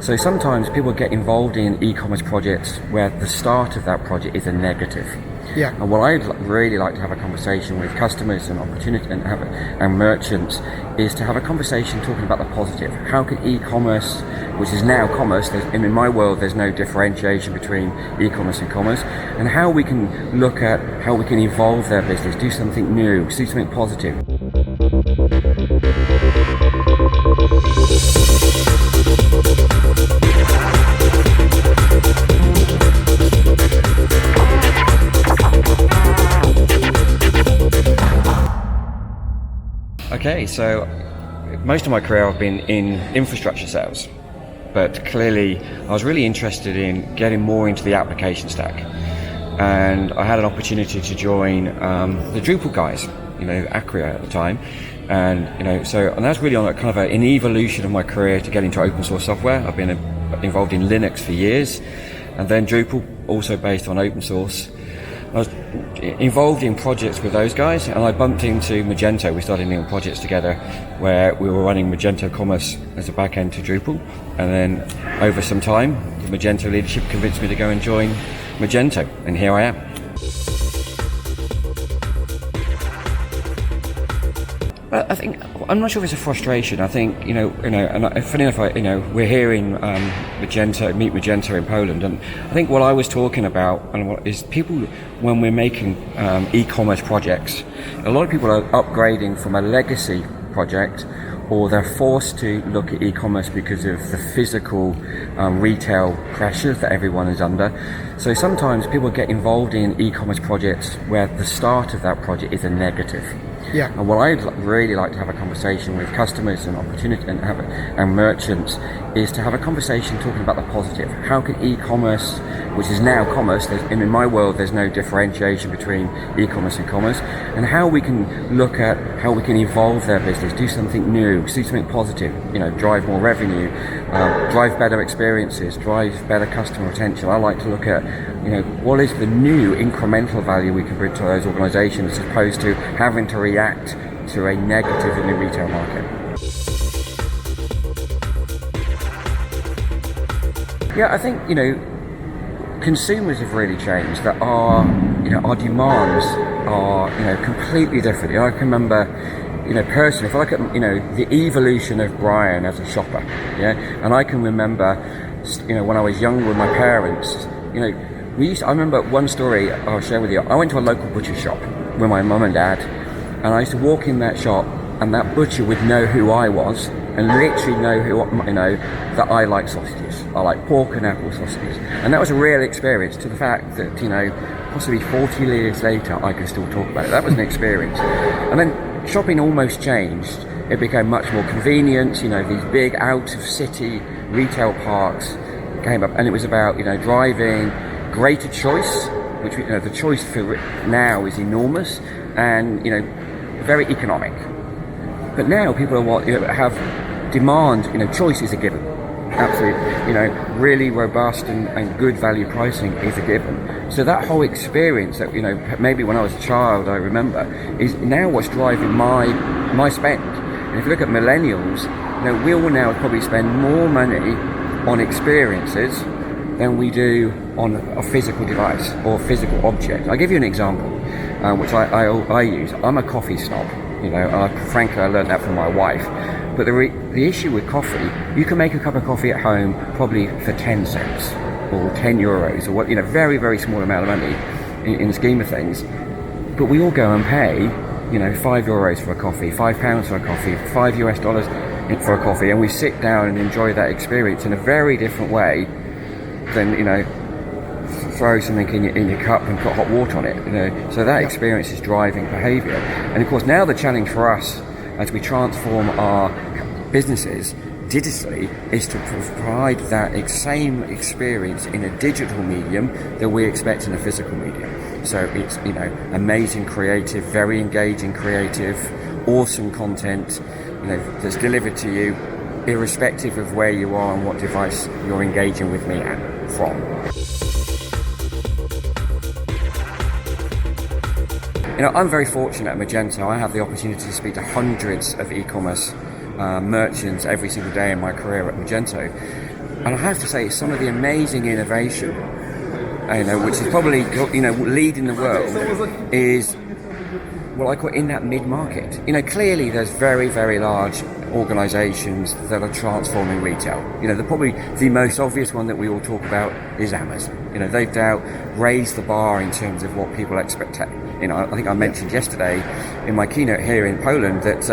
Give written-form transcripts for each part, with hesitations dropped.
So sometimes people get involved in e-commerce projects where the start of that project is a negative. Yeah. And what I'd really like to have a conversation with customers and opportunity and merchants is to have a conversation talking about the positive. How can e-commerce, which is now commerce, and in my world there's no differentiation between e-commerce and commerce, and how we can look at how we can evolve their business, do something new, do something positive. Okay, so most of my career I've been in infrastructure sales, but clearly I was really interested in getting more into the application stack, and I had an opportunity to join the Drupal guys, Acria at the time, and that's really on a kind of an evolution of my career to get into open source software. I've been involved in Linux for years, and then Drupal, also based on open source. I was involved in projects with those guys, and I bumped into Magento. We started doing projects together where we were running Magento Commerce as a back end to Drupal, and then over some time the Magento leadership convinced me to go and join Magento, and here I am. I think, I'm not sure if it's a frustration. I think, and funny enough, we're here in Meet Magento in Poland, and I think what I was talking about is people, when we're making e-commerce projects, a lot of people are upgrading from a legacy project, or they're forced to look at e-commerce because of the physical retail pressures that everyone is under. So sometimes people get involved in e-commerce projects where the start of that project is a negative. Yeah. And what I'd really like to have a conversation with customers and opportunity and merchants is to have a conversation talking about the positive. How can e-commerce, which is now commerce, and in my world there's no differentiation between e-commerce and commerce, and how we can look at how we can evolve their business, do something new, do something positive, drive more revenue, drive better experiences, drive better customer retention. I like to look at what is the new incremental value we can bring to those organizations, as opposed to having to react to a negative in the retail market. Yeah, I think, consumers have really changed, that our demands are, completely different. I can remember, personally, if I look at, the evolution of Brian as a shopper, and I can remember, when I was younger with my parents, I remember one story I'll share with you. I went to a local butcher shop with my mum and dad, and I used to walk in that shop, and that butcher would know who I was, and literally know that I like sausages. I like pork and apple sausages. And that was a real experience, to the fact that, possibly 40 years later, I can still talk about it. That was an experience. And then shopping almost changed. It became much more convenient, these big out-of-city retail parks came up, and it was about, driving, greater choice, which the choice for now is enormous, and very economic. But now people are have demand. Choice is a given. Absolutely, really robust and good value pricing is a given. So that whole experience that maybe when I was a child I remember is now what's driving my spend. And if you look at millennials, we will now probably spend more money on experiences than we do on a physical device or physical object. I'll give you an example, which I use. I'm a coffee snob, frankly I learned that from my wife. But the issue with coffee, you can make a cup of coffee at home probably for 10 cents or 10 euros or what, very, very small amount of money in the scheme of things. But we all go and pay, 5 euros for a coffee, £5 for a coffee, $5 for a coffee, and we sit down and enjoy that experience in a very different way than throw something in your cup and put hot water on it. So that experience is driving behaviour. And of course now the challenge for us as we transform our businesses digitally is to provide that same experience in a digital medium that we expect in a physical medium. So it's amazing creative, very engaging creative, awesome content that's delivered to you irrespective of where you are and what device you're engaging with me from. I'm very fortunate at Magento. I have the opportunity to speak to hundreds of e-commerce merchants every single day in my career at Magento. And I have to say, some of the amazing innovation, which is probably, leading the world, is what I call in that mid-market. Clearly there's very, very large organizations that are transforming retail. Probably the most obvious one that we all talk about is Amazon. They've now raised the bar in terms of what people expect. I think I mentioned yesterday in my keynote here in Poland that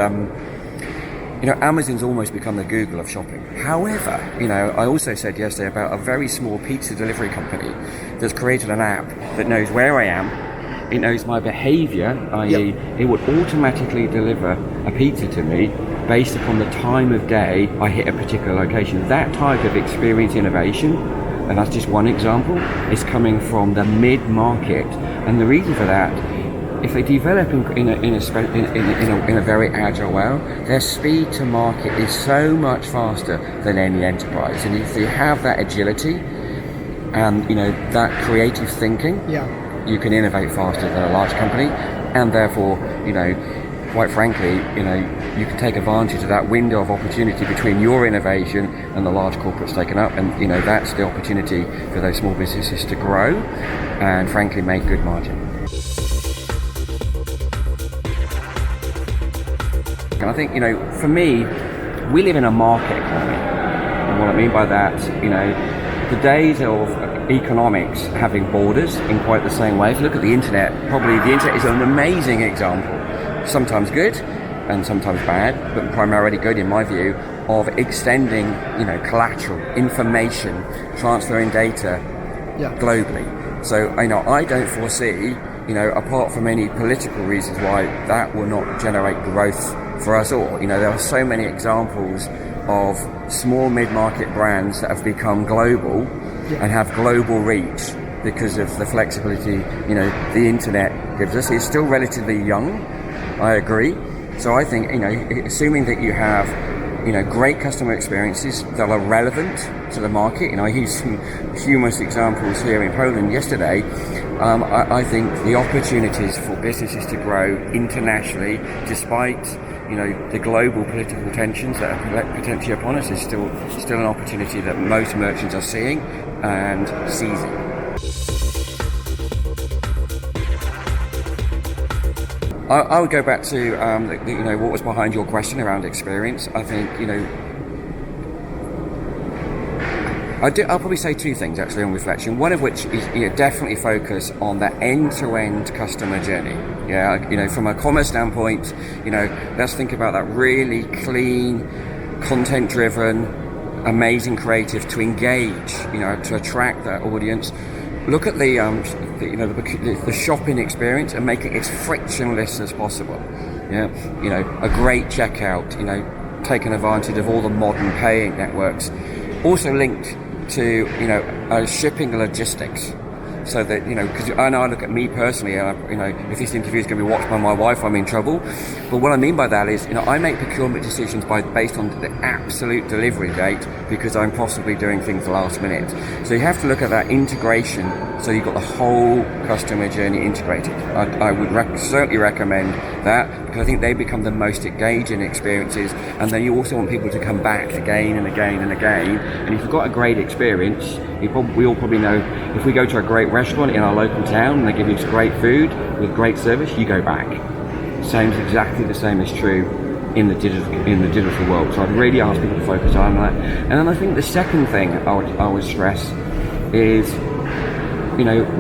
Amazon's almost become the Google of shopping. However, I also said yesterday about a very small pizza delivery company that's created an app that knows where I am. It knows my behavior, i.e. it would automatically deliver a pizza to me based upon the time of day I hit a particular location. That type of experience innovation, and that's just one example, is coming from the mid-market. And the reason for that, if they develop in a very agile way, their speed to market is so much faster than any enterprise. And if you have that agility and that creative thinking, you can innovate faster than a large company, and therefore, quite frankly, you can take advantage of that window of opportunity between your innovation and the large corporates taken up, and that's the opportunity for those small businesses to grow and frankly make good margin. And I think, for me, we live in a market economy. And what I mean by that, the days of economics having borders in quite the same way. If you look at the internet, probably the internet is an amazing example, sometimes good and sometimes bad, but primarily good in my view, of extending, collateral, information, transferring data globally. So, I don't foresee, apart from any political reasons why that will not generate growth for us all. There are so many examples of small mid-market brands that have become global and have global reach because of the flexibility, the internet gives us. It's still relatively young, I agree. So I think, assuming that you have, great customer experiences that are relevant to the market, I used some humorous examples here in Poland yesterday. I think the opportunities for businesses to grow internationally, despite the global political tensions that are potentially upon us, is still an opportunity that most merchants are seeing and seizing. I would go back to what was behind your question around experience. I think I'll probably say two things actually on reflection. One of which is definitely focus on the end-to-end customer journey. From a commerce standpoint, let's think about that really clean, content-driven, amazing creative to engage, to attract that audience. Look at the shopping experience and make it as frictionless as possible. A great checkout, taking advantage of all the modern paying networks. Also linked to shipping logistics, so that because I know I look at me personally, if this interview is going to be watched by my wife, I'm in trouble. But what I mean by that is I make procurement decisions based on the absolute delivery date, because I'm possibly doing things last minute. So you have to look at that integration, so you've got the whole customer journey integrated. I would certainly recommend that, because I think they become the most engaging experiences, and then you also want people to come back again and again and again. And if you've got a great experience, we all probably know, if we go to a great restaurant in our local town and they give you great food with great service, you go back. Exactly the same is true in the digital world. So I'd really ask people to focus on that. And then I think the second thing I would stress is,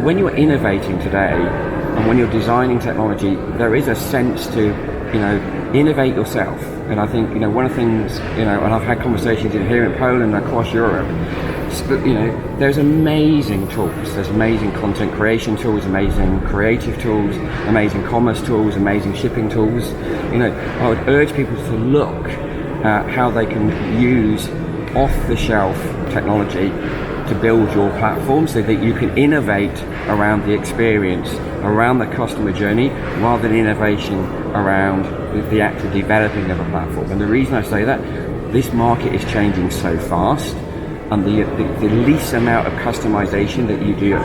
when you're innovating today and when you're designing technology, there is a sense to, innovate yourself. And I think, one of the things, and I've had conversations here in Poland and across Europe, but there's amazing tools. There's amazing content creation tools, amazing creative tools, amazing commerce tools, amazing shipping tools. I would urge people to look at how they can use off-the-shelf technology to build your platform, so that you can innovate around the experience, around the customer journey, rather than innovation around the actual developing of a platform. And the reason I say that, this market is changing so fast, and the least amount of customization that you do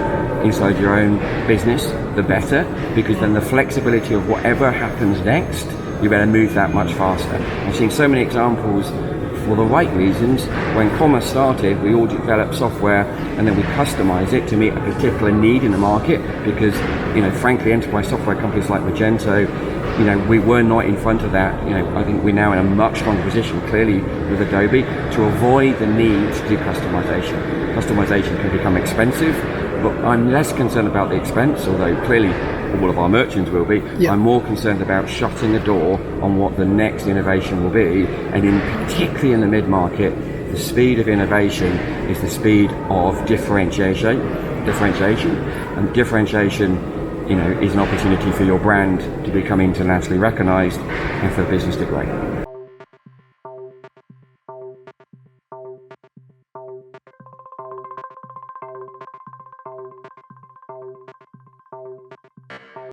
inside your own business, the better, because then the flexibility of whatever happens next, you better move that much faster. I've seen so many examples for the right reasons. When commerce started, we all developed software and then we customize it to meet a particular need in the market, because, frankly, enterprise software companies like Magento, we were not in front of that. I think we're now in a much stronger position, clearly with Adobe, to avoid the need to do customization. Customization can become expensive, but I'm less concerned about the expense, although clearly all of our merchants will be. Yeah. I'm more concerned about shutting the door on what the next innovation will be, and particularly in the mid-market, the speed of innovation is the speed of differentiation, and differentiation is an opportunity for your brand to become internationally recognized and for the business to grow.